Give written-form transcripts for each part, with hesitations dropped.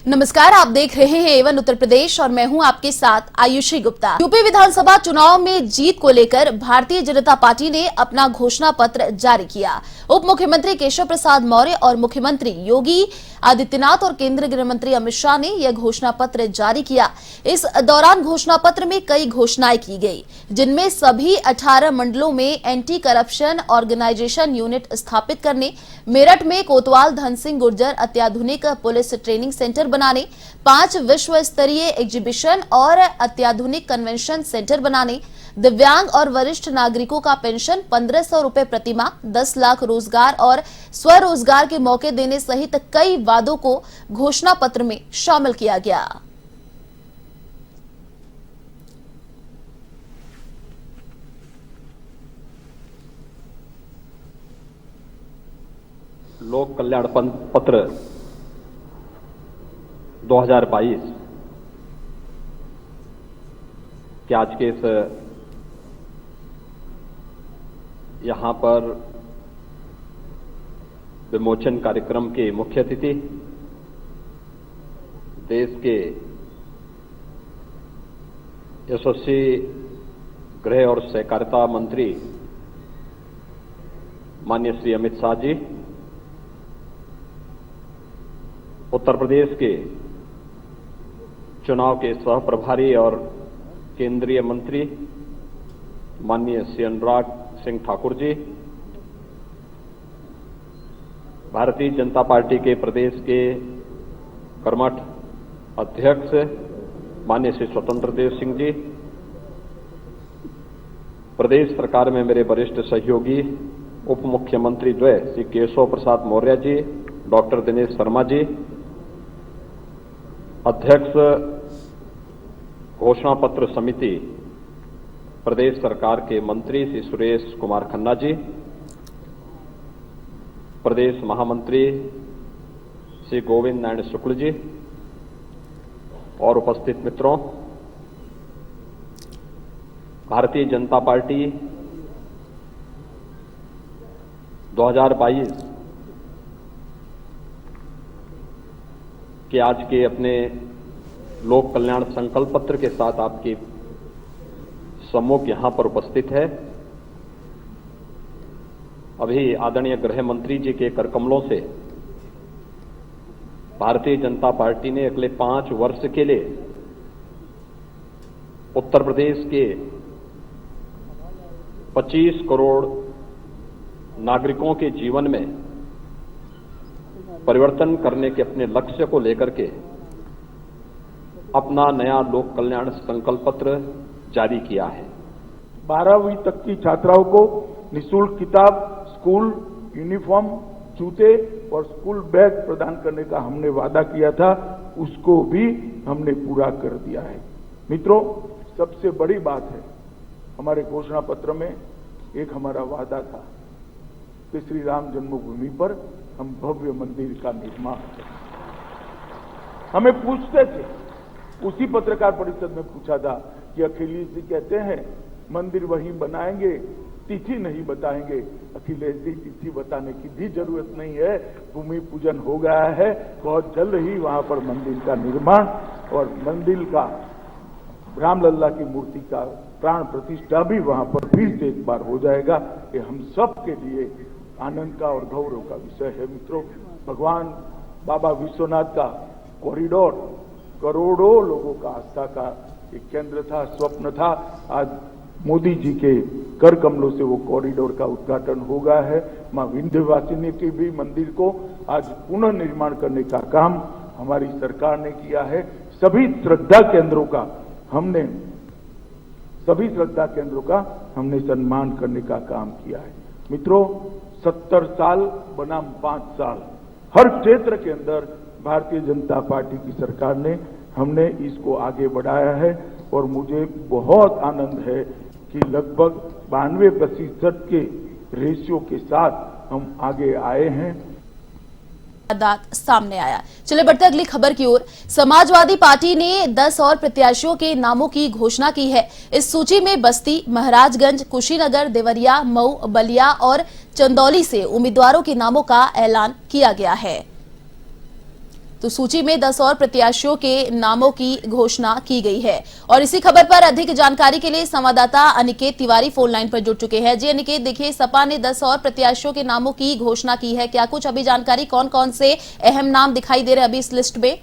नमस्कार, आप देख रहे हैं एवन उत्तर प्रदेश और मैं हूं आपके साथ आयुषी गुप्ता। यूपी विधानसभा चुनाव में जीत को लेकर भारतीय जनता पार्टी ने अपना घोषणा पत्र जारी किया। उप मुख्यमंत्री केशव प्रसाद मौर्य और मुख्यमंत्री योगी आदित्यनाथ और केंद्रीय गृह मंत्री अमित शाह ने यह घोषणा पत्र जारी किया। इस दौरान घोषणा पत्र में कई घोषणाएं की गई, जिनमें सभी 18 मंडलों में एंटी करप्शन ऑर्गेनाइजेशन यूनिट स्थापित करने, मेरठ में कोतवाल धन सिंह गुर्जर अत्याधुनिक पुलिस ट्रेनिंग सेंटर बनाने, 5 विश्व स्तरीय एग्जीबिशन और अत्याधुनिक कन्वेंशन सेंटर बनाने, दिव्यांग और वरिष्ठ नागरिकों का पेंशन 1500 रुपए प्रतिमाह, 10 लाख रोजगार और स्वरोजगार के मौके देने सहित कई वादों को घोषणा पत्र में शामिल किया गया। लोक कल्याण पत्र 2022 के आज के इस यहाँ पर विमोचन कार्यक्रम के मुख्य अतिथि देश के यशस्वी गृह और सहकारिता मंत्री माननीय श्री अमित शाह जी, उत्तर प्रदेश के चुनाव के सह प्रभारी और केंद्रीय मंत्री माननीय श्री अनुराग सिंह ठाकुर जी, भारतीय जनता पार्टी के प्रदेश के कर्मठ अध्यक्ष माननीय श्री स्वतंत्र देव सिंह जी, प्रदेश सरकार में मेरे वरिष्ठ सहयोगी उप मुख्यमंत्री द्वय श्री केशव प्रसाद मौर्य जी, डॉक्टर दिनेश शर्मा जी, अध्यक्ष घोषणा पत्र समिति प्रदेश सरकार के मंत्री श्री सुरेश कुमार खन्ना जी, प्रदेश महामंत्री श्री गोविंद नारायण शुक्ल जी और उपस्थित मित्रों, भारतीय जनता पार्टी 2022 के आज के अपने लोक कल्याण संकल्प पत्र के साथ आपके सम्मुख यहां पर उपस्थित है। अभी आदरणीय गृह मंत्री जी के करकमलों से भारतीय जनता पार्टी ने अगले 5 वर्ष के लिए उत्तर प्रदेश के 25 करोड़ नागरिकों के जीवन में परिवर्तन करने के अपने लक्ष्य को लेकर के अपना नया लोक कल्याण संकल्प पत्र जारी किया है। 12वीं तक की छात्राओं को निःशुल्क किताब, स्कूल यूनिफॉर्म, जूते और स्कूल बैग प्रदान करने का हमने वादा किया था, उसको भी हमने पूरा कर दिया है। मित्रों, सबसे बड़ी बात है, हमारे घोषणा पत्र में एक हमारा वादा था कि श्री राम जन्मभूमि पर हम भव्य मंदिर का निर्माण करें। हमें पूछते थे, उसी पत्रकार परिषद में पूछा था कि अखिलेश जी कहते हैं मंदिर वहीं बनाएंगे, तिथि नहीं बताएंगे। अखिलेश जी, तिथि बताने की भी जरूरत नहीं है, भूमि पूजन हो गया है, बहुत जल्द ही वहां पर मंदिर का निर्माण और मंदिर का रामलल्ला की मूर्ति का प्राण प्रतिष्ठा भी वहां पर फिर से एक बार हो जाएगा। ये हम सब के लिए आनंद का और गौरव का विषय है। मित्रों, भगवान बाबा विश्वनाथ का कॉरिडोर करोड़ों लोगों का आस्था का एक केंद्र था, स्वप्न था। आज मोदी जी के कर कमलों से वो कॉरिडोर का उद्घाटन हो गया है। मां विंध्यवासिनी के भी मंदिर को आज पुनः निर्माण करने का काम हमारी सरकार ने किया है। सभी श्रद्धा केंद्रों का हमने सम्मान करने का काम किया है। मित्रों, 70 साल बनाम 5 साल, हर क्षेत्र के अंदर भारतीय जनता पार्टी की सरकार ने हमने इसको आगे बढ़ाया है और मुझे बहुत आनंद है कि लगभग 92% के रेशियो के साथ हम आगे आए हैं। सामने आया। चले बढ़ते अगली खबर की ओर। समाजवादी पार्टी ने 10 और प्रत्याशियों के नामों की घोषणा की है। इस सूची में बस्ती, महाराजगंज, कुशीनगर, देवरिया, मऊ, बलिया और चंदौली से उम्मीदवारों के नामों का ऐलान किया गया है। तो सूची में 10 और प्रत्याशियों के नामों की घोषणा की गई है। और इसी खबर पर अधिक जानकारी के लिए संवाददाता अनिकेत तिवारी फोन लाइन पर जुड़ चुके हैं। जी अनिकेत, देखिए सपा ने 10 और प्रत्याशियों के नामों की घोषणा की है, क्या कुछ अभी जानकारी, कौन कौन से अहम नाम दिखाई दे रहे हैं अभी इस लिस्ट में?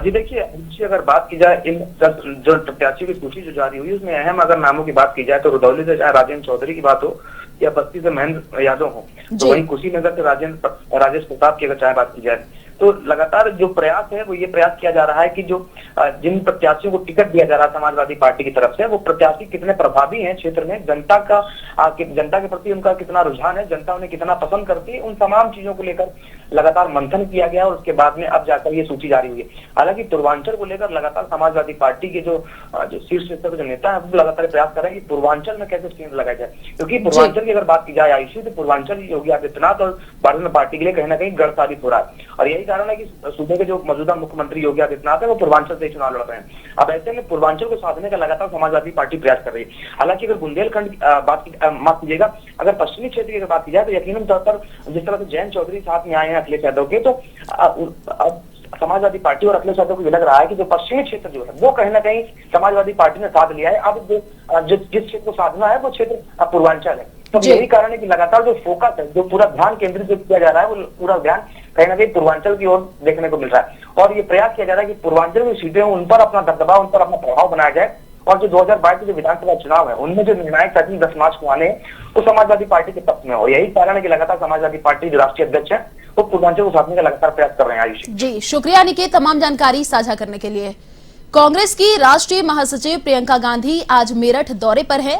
जी देखिए, अगर बात की जाए इन 10 जो प्रत्याशियों की सूची जो जारी हुई उसमें अहम अगर नामों की बात की जाए तो रुदौली से चाहे राजेंद्र चौधरी की बात हो या बस्ती से महेंद्र यादव हो, तो वहीं कुशीनगर से राजेश प्रताप की अगर चाहे बात की जाए तो लगातार जो प्रयास है वो ये प्रयास किया जा रहा है कि जो जिन प्रत्याशियों को टिकट दिया जा रहा है समाजवादी पार्टी की तरफ से, वो प्रत्याशी कितने प्रभावी हैं क्षेत्र में, जनता के प्रति उनका कितना रुझान है, जनता उन्हें कितना पसंद करती है, उन तमाम चीजों को लेकर लगातार मंथन किया गया और उसके बाद में अब जाकर ये सूची जारी हुई है। हालांकि पूर्वांचल को लेकर लगातार समाजवादी पार्टी के जो शीर्ष स्तर के जो नेता है वो लगातार प्रयास कर रहे हैं कि पूर्वांचल में कैसे स्टैंड लगाया जाए, क्योंकि पूर्वांचल की अगर बात की जाए आयुषी, तो पूर्वांचल योगी आदित्यनाथ और भारतीय जनता पार्टी के लिए कहीं ना कहीं गढ़ साबित हो रहा है। और यही कारण है कि सूबे के जो मौजूदा मुख्यमंत्री योगी आदित्यनाथ है वो पूर्वांचल से चुनाव लड़ रहे हैं। अब ऐसे में पूर्वांचल को साधने का लगातार समाजवादी पार्टी प्रयास कर रही है। हालांकि अगर बुंदेलखंड माफ कीजिएगा, अगर पश्चिमी क्षेत्र की बात की जाए तो यकीनन तौर पर जिस तरह से जयंत चौधरी साथ में आए हैं अखिलेश यादव के, तो अब समाजवादी पार्टी और अखिलेश यादव को लग रहा है कि जो पश्चिमी क्षेत्र जो है वो कहीं ना कहीं समाजवादी पार्टी ने साध लिया है। अब जिस क्षेत्र को साधना है वो क्षेत्र पूर्वांचल है। तो यही कारण है कि लगातार जो फोकस है, जो पूरा ध्यान केंद्रित किया जा रहा है, वो पूरा ध्यान कहीं ना कहीं पूर्वांचल की ओर देखने को मिल रहा है। और ये प्रयास किया जा रहा है कि पूर्वांचल की सीटें उन पर अपना दबदबा, उन पर अपना प्रभाव बनाया जाए और जो 2022 के जो विधानसभा चुनाव है उनमें जो निर्णायक फैसले 10 मार्च को आने वो समाजवादी पार्टी के पक्ष में हो। यही कारण है कि लगातार समाजवादी पार्टी जो राष्ट्रीय अध्यक्ष है वो पूर्वांचल को साधने का लगातार प्रयास कर रहे हैं। आयुषी जी, शुक्रिया निकेत तमाम जानकारी साझा करने के लिए। कांग्रेस की राष्ट्रीय महासचिव प्रियंका गांधी आज मेरठ दौरे पर है।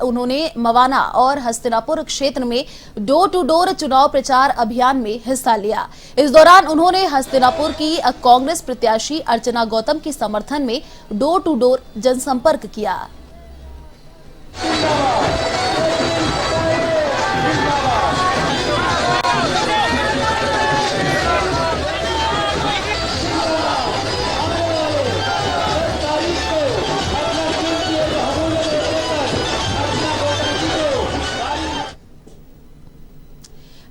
उन्होंने मवाना और हस्तिनापुर क्षेत्र में डोर टू डोर चुनाव प्रचार अभियान में हिस्सा लिया। इस दौरान उन्होंने हस्तिनापुर की कांग्रेस प्रत्याशी अर्चना गौतम के समर्थन में डोर टू डोर जनसंपर्क किया।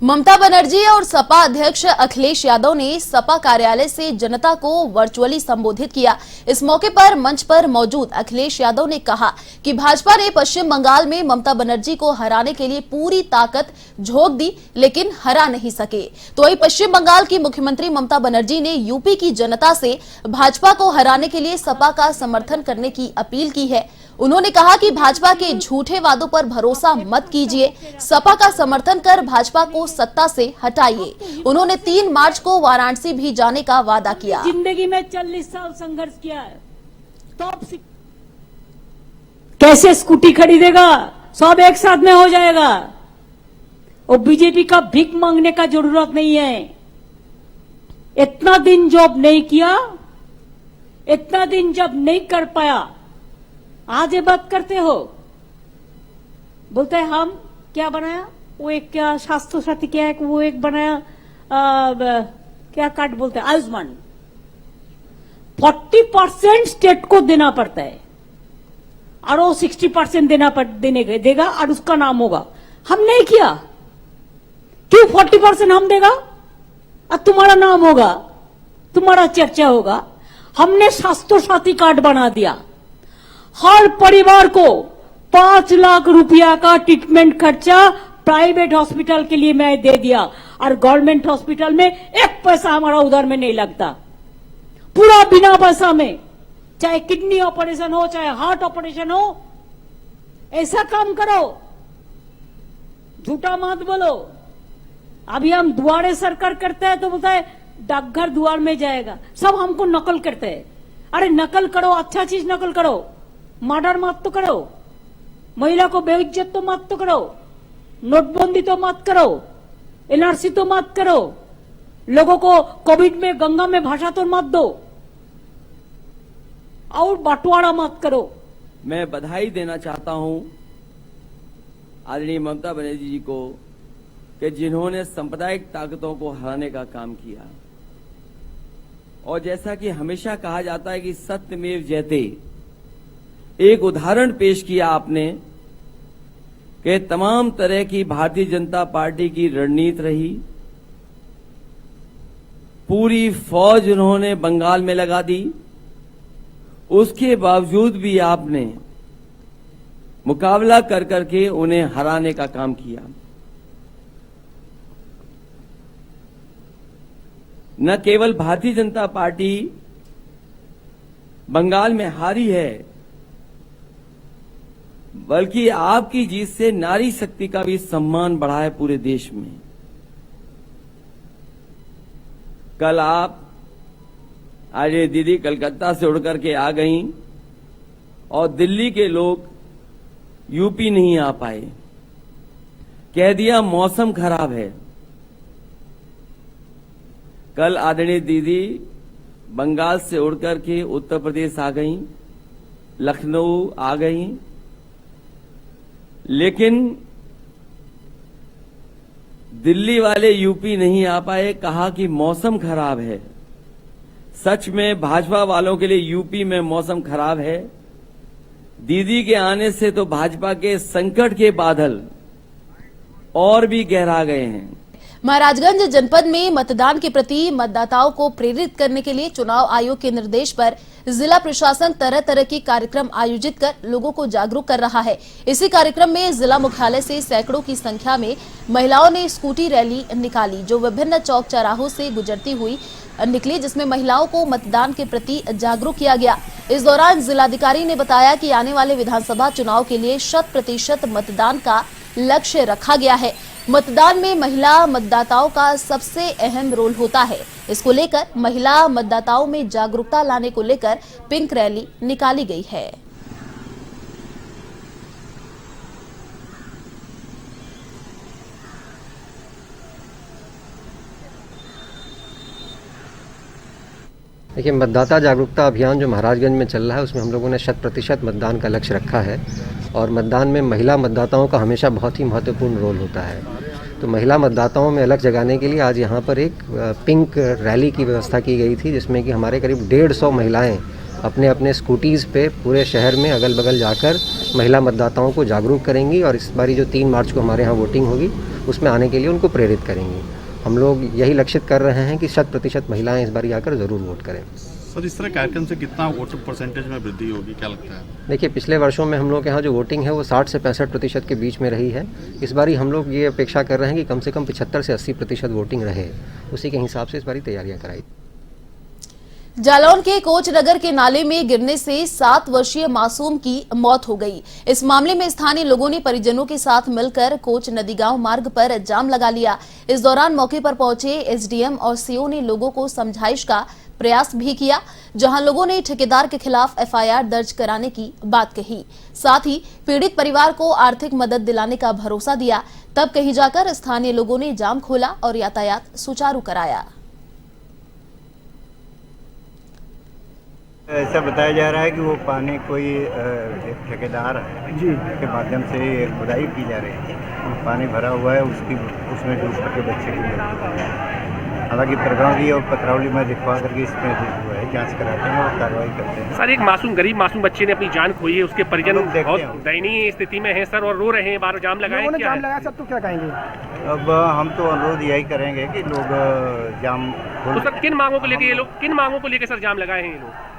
ममता बनर्जी और सपा अध्यक्ष अखिलेश यादव ने सपा कार्यालय से जनता को वर्चुअली संबोधित किया। इस मौके पर मंच पर मौजूद अखिलेश यादव ने कहा कि भाजपा ने पश्चिम बंगाल में ममता बनर्जी को हराने के लिए पूरी ताकत झोंक दी, लेकिन हरा नहीं सके। तो वहीं पश्चिम बंगाल की मुख्यमंत्री ममता बनर्जी ने यूपी की जनता से भाजपा को हराने के लिए सपा का समर्थन करने की अपील की है। उन्होंने कहा कि भाजपा के झूठे वादों पर भरोसा मत कीजिए, सपा का समर्थन कर भाजपा को सत्ता से हटाइए। उन्होंने 3 मार्च को वाराणसी भी जाने का वादा किया। जिंदगी में 40 साल संघर्ष किया है, कैसे स्कूटी खरीदेगा, सब एक साथ में हो जाएगा। और बीजेपी का भीख मांगने का जरूरत नहीं है। इतना दिन जॉब नहीं किया, इतना दिन जब नहीं कर पाया, आज ये बात करते हो। बोलते हैं हम क्या बनाया, वो एक क्या स्वास्थ्य साथी क्या है, वो एक बनाया क्या कार्ड बोलते हैं, आयुष्मान। 40% स्टेट को देना पड़ता है और वो 60% देगा और उसका नाम होगा। हम नहीं किया, क्यों 40% हम देगा और तुम्हारा नाम होगा, तुम्हारा चर्चा होगा। हमने स्वास्थ्य साथी कार्ड बना दिया, हर परिवार को 5 लाख रुपया का ट्रीटमेंट खर्चा प्राइवेट हॉस्पिटल के लिए मैं दे दिया और गवर्नमेंट हॉस्पिटल में 1 पैसा हमारा उधर में नहीं लगता, पूरा बिना पैसा में। चाहे किडनी ऑपरेशन हो, चाहे हार्ट ऑपरेशन हो, ऐसा काम करो, झूठा मत बोलो। अभी हम दुआरे सरकार करते हैं तो बोलता है डाकघर द्वार में जाएगा, सब हमको नकल करते हैं। अरे नकल करो, अच्छा चीज नकल करो, मर्डर मत तो करो, महिला को बेइज्जत तो मत तो करो, नोटबंदी तो मत करो, एनआरसी तो मत करो, लोगों को कोविड में गंगा में भाषा तो मत दो और बंटवारा मत करो। मैं बधाई देना चाहता हूं आदरणीय ममता बनर्जी जी को कि जिन्होंने सांप्रदायिक ताकतों को हराने का काम किया। और जैसा कि हमेशा कहा जाता है कि सत्यमेव जयते, एक उदाहरण पेश किया आपने कि तमाम तरह की भारतीय जनता पार्टी की रणनीति रही, पूरी फौज उन्होंने बंगाल में लगा दी, उसके बावजूद भी आपने मुकाबला कर करके उन्हें हराने का काम किया। न केवल भारतीय जनता पार्टी बंगाल में हारी है, बल्कि आपकी जीत से नारी शक्ति का भी सम्मान बढ़ा है पूरे देश में। कल आप आज ये दीदी कलकत्ता से उड़ करके आ गईं और दिल्ली के लोग यूपी नहीं आ पाए, कह दिया मौसम खराब है। कल आदरणीय दीदी बंगाल से उड़ करके उत्तर प्रदेश आ गईं, लखनऊ आ गईं, लेकिन दिल्ली वाले यूपी नहीं आ पाए, कहा कि मौसम खराब है। सच में भाजपा वालों के लिए यूपी में मौसम खराब है। दीदी के आने से तो भाजपा के संकट के बादल और भी गहरा गए हैं। महाराजगंज जनपद में मतदान के प्रति मतदाताओं को प्रेरित करने के लिए चुनाव आयोग के निर्देश पर जिला प्रशासन तरह तरह के कार्यक्रम आयोजित कर लोगों को जागरूक कर रहा है। इसी कार्यक्रम में जिला मुख्यालय से सैकड़ों की संख्या में महिलाओं ने स्कूटी रैली निकाली, जो विभिन्न चौक चौराहों से गुजरती हुई निकली, जिसमें महिलाओं को मतदान के प्रति जागरूक किया गया। इस दौरान जिलाधिकारी ने बताया कि आने वाले विधानसभा चुनाव के लिए 100% मतदान का लक्ष्य रखा गया है। मतदान में महिला मतदाताओं का सबसे अहम रोल होता है। इसको लेकर महिला मतदाताओं में जागरूकता लाने को लेकर पिंक रैली निकाली गई है। देखिए, मतदाता जागरूकता अभियान जो महाराजगंज में चल रहा है, उसमें हम लोगों ने 100% मतदान का लक्ष्य रखा है और मतदान में महिला मतदाताओं का हमेशा बहुत ही महत्वपूर्ण रोल होता है। तो महिला मतदाताओं में अलग जगाने के लिए आज यहाँ पर एक पिंक रैली की व्यवस्था की गई थी, जिसमें कि हमारे करीब 150 महिलाएं अपने अपने स्कूटीज़ पे पूरे शहर में अगल बगल जाकर महिला मतदाताओं को जागरूक करेंगी और इस बारी जो 3 मार्च को हमारे यहाँ वोटिंग होगी उसमें आने के लिए उनको प्रेरित करेंगी। हम लोग यही लक्षित कर रहे हैं कि 100% महिलाएं इस बार आकर ज़रूर वोट करें। सर, इस तरह कार्यक्रम से कितना वोट परसेंटेज में वृद्धि होगी, क्या लगता है? देखिए, पिछले वर्षों में हम लोग के यहाँ जो वोटिंग है वो 60 से 65% के बीच में रही है। इस बारी हम लोग ये अपेक्षा कर रहे हैं कि कम से कम 75 से 80% वोटिंग रहे। उसी के हिसाब से इस बारी तैयारियाँ कराई। जालौन के कोच नगर के नाले में गिरने से 7 वर्षीय मासूम की मौत हो गई। इस मामले में स्थानीय लोगों ने परिजनों के साथ मिलकर कोच नदी गांव मार्ग पर जाम लगा लिया। इस दौरान मौके पर पहुंचे एसडीएम और सीओ ने लोगों को समझाइश का प्रयास भी किया, जहां लोगों ने ठेकेदार के खिलाफ एफआईआर दर्ज कराने की बात कही। साथ ही पीड़ित परिवार को आर्थिक मदद दिलाने का भरोसा दिया। तब कहीं जाकर स्थानीय लोगों ने जाम खोला और यातायात सुचारू कराया। ऐसा बताया जा रहा है कि वो पानी कोई एक ठेकेदार है जी के माध्यम से खुदाई की जा रही है। पानी भरा हुआ है, उसमें डूब करके बच्चे की मौत हुई है। हालांकि प्रगौली और पथरौली में दिखवा करके इसमें हुआ है, जांच कराते हैं और कार्रवाई करते हैं। सर, एक गरीब मासूम बच्चे ने अपनी जान खोई है, उसके परिजन बहुत दयनीय स्थिति में हैं सर और रो रहे हैं। बार जाम लगाए, क्या लगाया सब, तो क्या कहेंगे? अब हम तो अनुरोध यही करेंगे कि लोग जाम तो सर किन मांगों को लेकर सर जाम लगाए हैं ये लोग?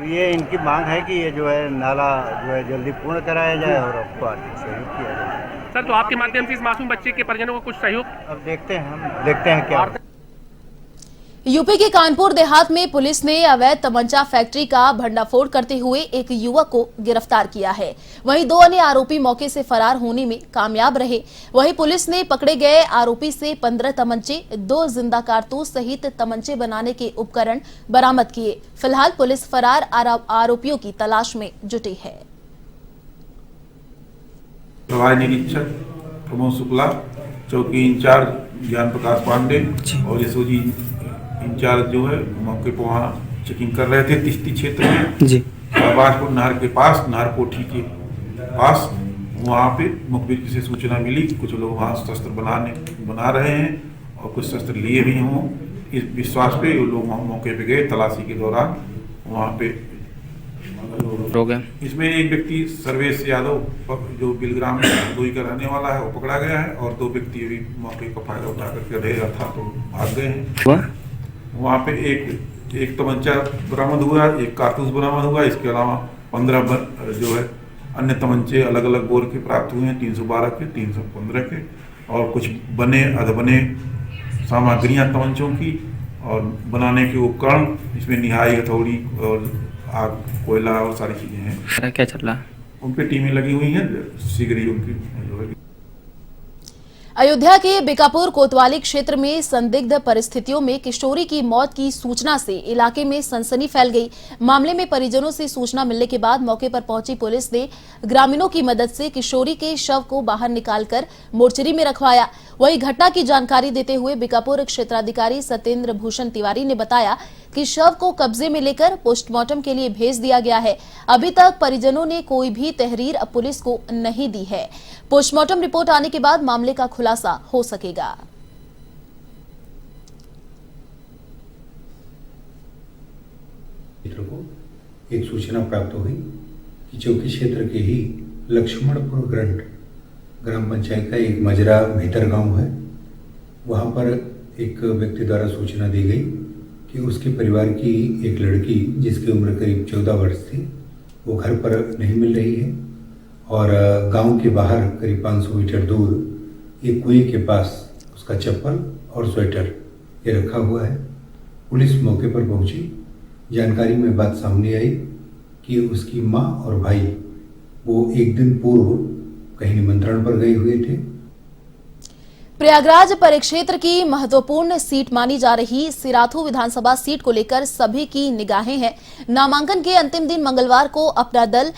ये इनकी मांग है कि ये जो है नाला जो है जल्दी पूर्ण कराया जाए और आपको आर्थिक सहयोग किया जाए। सर, तो आपके माध्यम से इस मासूम बच्चे के परिजनों को कुछ सहयोग? अब देखते हैं क्या। यूपी के कानपुर देहात में पुलिस ने अवैध तमंचा फैक्ट्री का भंडाफोड़ करते हुए एक युवक को गिरफ्तार किया है। वहीं 2 अन्य आरोपी मौके से फरार होने में कामयाब रहे। वहीं पुलिस ने पकड़े गए आरोपी से 15 तमंचे, 2 जिंदा कारतूस सहित तमंचे बनाने के उपकरण बरामद किए। फिलहाल पुलिस फरार आरोपियों की तलाश में जुटी है। प्रभारी निरीक्षक प्रमोद शुक्ला, चौकी इंचार्ज ज्ञान प्रकाश पांडे और एसओजी इंचार्ज जो है मौके पर वहाँ चेकिंग कर रहे थे तिश्ती क्षेत्र में जी, आबाजपुर नहर के पास, नहर कोठी के पास। वहाँ पे मुखबिर से सूचना मिली कि कुछ लोग वहाँ शस्त्र बना रहे हैं और कुछ शस्त्र लिए भी हों। इस विश्वास पे वो लोग वहाँ मौके पे गए। तलाशी के दौरान वहाँ पे इसमें एक व्यक्ति सर्वेश यादव जो बिलग्राम दोई का रहने वाला है वो पकड़ा गया है और 2 व्यक्ति अभी मौके का फायदा उठा करके रहे था तो भाग गए हैं। वहाँ पे एक तमंचा बरामद हुआ, एक कारतूस बरामद हुआ। इसके अलावा 15 जो है अन्य तमंचे अलग अलग बोर के प्राप्त हुए हैं, 312 के, 315 के, और कुछ बने अधबने सामग्रियां तमंचों की और बनाने के उपकरण, इसमें निहाई, हथौड़ी और आग, कोयला और सारी चीजें हैं। क्या चल रहा है? उन पे टीमें लगी हुई हैं, शीघ्र ही उनकी जो है। अयोध्या के बीकापुर कोतवाली क्षेत्र में संदिग्ध परिस्थितियों में किशोरी की मौत की सूचना से इलाके में सनसनी फैल गई। मामले में परिजनों से सूचना मिलने के बाद मौके पर पहुंची पुलिस ने ग्रामीणों की मदद से किशोरी के शव को बाहर निकालकर मोर्चरी में रखवाया। वहीं घटना की जानकारी देते हुए बीकापुर क्षेत्राधिकारी सत्येंद्र भूषण तिवारी ने बताया कि शव को कब्जे में लेकर पोस्टमार्टम के लिए भेज दिया गया है। अभी तक परिजनों ने कोई भी तहरीर पुलिस को नहीं दी है। पोस्टमार्टम रिपोर्ट आने के बाद मामले का खुलासा हो सकेगा। क्षेत्र को एक सूचना प्राप्त हुई कि चौकी क्षेत्र के ही लक्ष्मणपुर ग्रंट ग्राम पंचायत का एक मजरा भीतर गांव है। वहां पर एक व्यक्ति द्वारा सूचना दी गई कि उसके परिवार की एक लड़की जिसकी उम्र करीब 14 वर्ष थी, वो घर पर नहीं मिल रही है और गांव के बाहर करीब 500 मीटर दूर एक कुएं के पास उसका चप्पल और स्वेटर ये रखा हुआ है। पुलिस मौके पर पहुंची। जानकारी में बात सामने आई कि उसकी माँ और भाई वो एक दिन पूर्व कहीं निमंत्रण पर गए हुए थे। प्रयागराज परिक्षेत्र की महत्वपूर्ण सीट मानी जा रही सिराथू विधानसभा सीट को लेकर सभी की निगाहें हैं। नामांकन के अंतिम दिन मंगलवार को अपना दल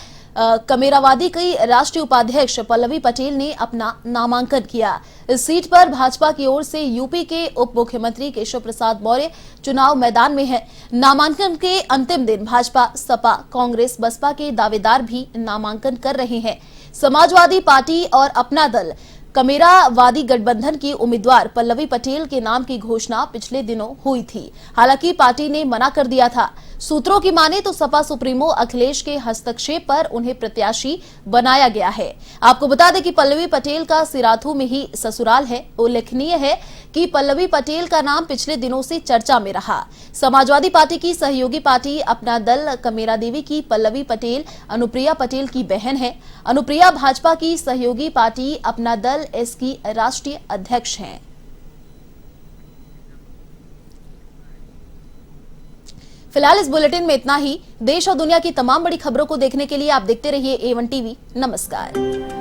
कमेरावादी की राष्ट्रीय उपाध्यक्ष पल्लवी पटेल ने अपना नामांकन किया। इस सीट पर भाजपा की ओर से यूपी के उप मुख्यमंत्री केशव प्रसाद मौर्य चुनाव मैदान में हैं। नामांकन के अंतिम दिन भाजपा, सपा, कांग्रेस, बसपा के दावेदार भी नामांकन कर रहे हैं। समाजवादी पार्टी और अपना दल कमेरावादी गठबंधन की उम्मीदवार पल्लवी पटेल के नाम की घोषणा पिछले दिनों हुई थी। हालांकि पार्टी ने मना कर दिया था। सूत्रों की माने तो सपा सुप्रीमो अखिलेश के हस्तक्षेप पर उन्हें प्रत्याशी बनाया गया है। आपको बता दें कि पल्लवी पटेल का सिराथू में ही ससुराल है। उल्लेखनीय है कि पल्लवी पटेल का नाम पिछले दिनों से चर्चा में रहा। समाजवादी पार्टी की सहयोगी पार्टी अपना दल कमेरा देवी की पल्लवी पटेल अनुप्रिया पटेल की बहन है। अनुप्रिया भाजपा की सहयोगी पार्टी अपना दल इसकी राष्ट्रीय अध्यक्ष हैं। फिलहाल इस बुलेटिन में इतना ही। देश और दुनिया की तमाम बड़ी खबरों को देखने के लिए आप देखते रहिए A1 टीवी। नमस्कार।